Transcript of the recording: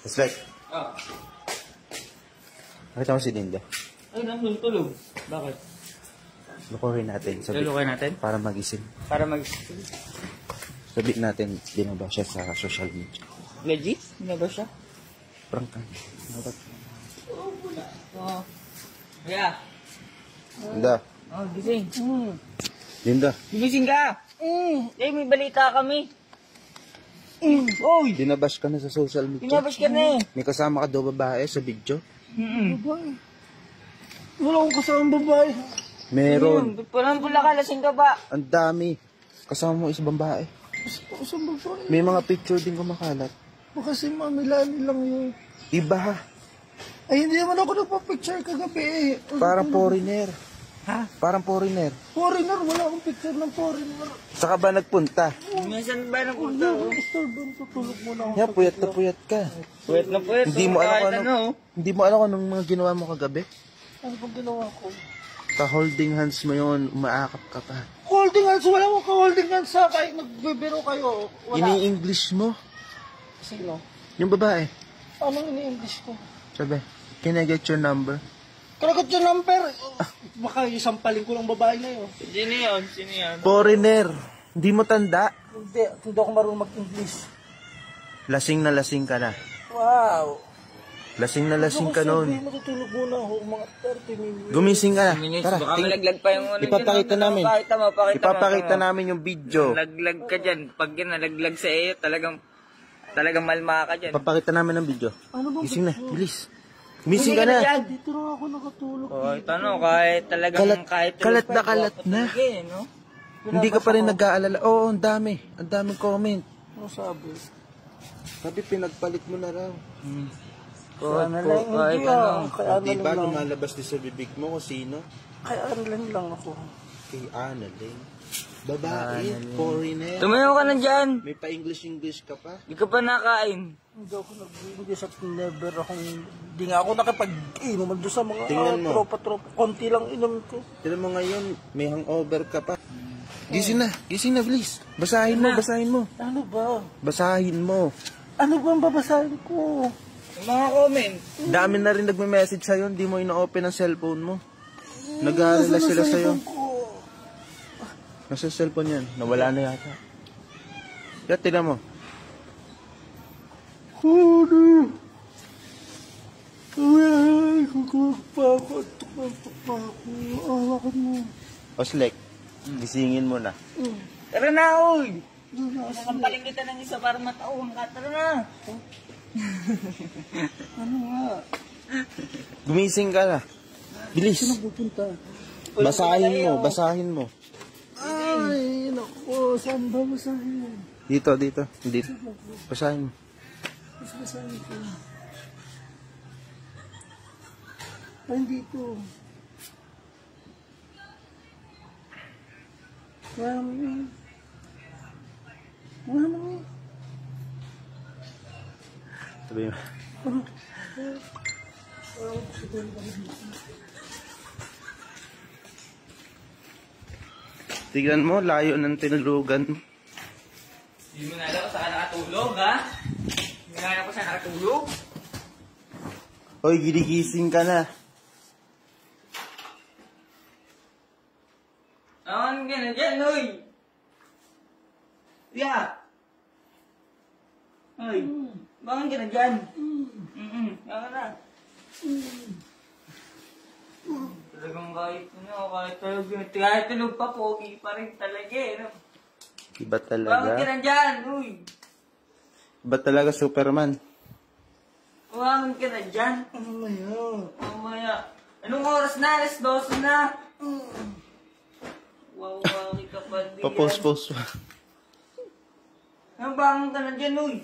Slek. Ah. Nakita mo si Linda? Ay, nandun tulog. Bakit? Lukuhin natin. Lulukoy natin? Para magising. Para mag... Sabihin natin, binaba siya sa social media. Legit? Hindi ba siya? Prank ka. Oo. Kaya? Linda. Oh, gising. Linda. Gigising ka? Eh, may balita kami. Oy! Binabash ka na sa social media. Pinabas ka na eh. May kasama ka daw babae sa video. Babae. Wala akong kasamang babae. Meron. Parang pula ka, lasing ka ba? Ang dami. Kasama mo isang babae. Kasang babae. May mga picture din kumakalat. Kasi mamilani lang yun. Iba ha. Ay, hindi naman ako nagpa-picture kagabi eh. Parang foreigner. Ha? Parang foreigner. Foreigner, wala akong picture ng foreigner. Saka ba nagpunta? Minsan ba nang Hindi punta? ako disturban, tutulog muna ako. Yeah, puyat na puyat ka. Puwet na puwet. Hindi mo alam Kahit kung ano. Hindi mo alam kung anong mga ginawa mo kagabi. Ano bang ginawa ko? Ka-holding hands mo yun, umaakap ka pa. Holding hands, wala akong ka-holding hands sa kahit nagbibiro kayo. Wala. Ini-English mo. Sino? Yung babae. Anong ini-English ko? Sabi, can I get your number? Kalagot yung number. Baka isang paling ko ng babae na yun. Sino yun? Sino yun? Foreigner. Hindi mo tanda. Hindi ako marunong mag-English. Lasing na lasing ka na. Wow. Lasing na lasing ka Sabi, nun. matutulog muna ako mga 30 minutes. Gumising ka na. Minutes, Tara, baka malaglag pa yung ano. ipapakita dyan, namin. Pakita mo, pakita mo. Ipapakita namin yung video. Laglag ka dyan. Pag yan nalaglag sa iyo, talagang malma ka dyan. Ipapakita namin ang video. Ano bang Gising na, bilis. Gumising ka na. Dito lang ako nakatulog. Kahit ano, kahit talagang Kalat na kalat na. Eh, no? Hindi ka pa rin nag-aalala. Oo, ang dami. Ang daming comment. Ano sabi? Sabi, pinagpalit mo na raw. Kaya na lang, kahit hindi ano. Kaya ano Di ba lang. lumalabas din sa bibig mo kung sino? Kaya ano lang ako. Kay Annalyn. Babae, foreigner. Tumayo ka na dyan. May pa-English ka pa. Hindi ka pa nakain. Hindi ako nag-English at never akong... Hindi nga ako nakipag-inom doon sa mga Tingnan mo. tropa-tropa. Konti lang inom ko. Tignan mo ngayon, may hangover ka pa. Gising na, bilis. Basahin mo, basahin mo. Ano ba? Basahin mo. Ano ba ang babasahin ko? Yung mga comment. Dami na rin nagme-message sa'yo, hindi mo ina-open ang cellphone mo. Nag-aalala sila sa'yo. Nasa cellphone yan, nawala na yata. Kaya tignan mo. Ano? Ay, kukuha pa ako. Tukantok pa ako. Awakan mo. Oslek, gisingin mo na. Tara na, oy. Nakampaling kita ng isa para matauhan ka. Tara na. Ano nga? Gumising ka na. Bilis. Saan pupunta? Basahin mo. Ay, naku. Saan ba basahin? Dito. Basahin mo. Mas basahin ko. Ay, dito. Wala mo. Sabi mo. Tignan mo, layo ng tinulugan mo. Hindi mo na alam kung saan nakatulog, ha? Hindi mo na alam kung saan nakatulog? Hoy, ginigising ka na. Ano ka na dyan, oy? Yeah. Oy, bakit ka na dyan? Bakit na? Talagang kahit tulog pa, pogi pa rin talaga eh. No? Iba Bakit ka talaga. na dyan, uy? Iba talaga Superman. Bakit ka na dyan? Mamaya. Anong oras na? Alas 12 na. Wow, bakit ka pa diyan? Pa-post. Bakit ka na dyan, uy?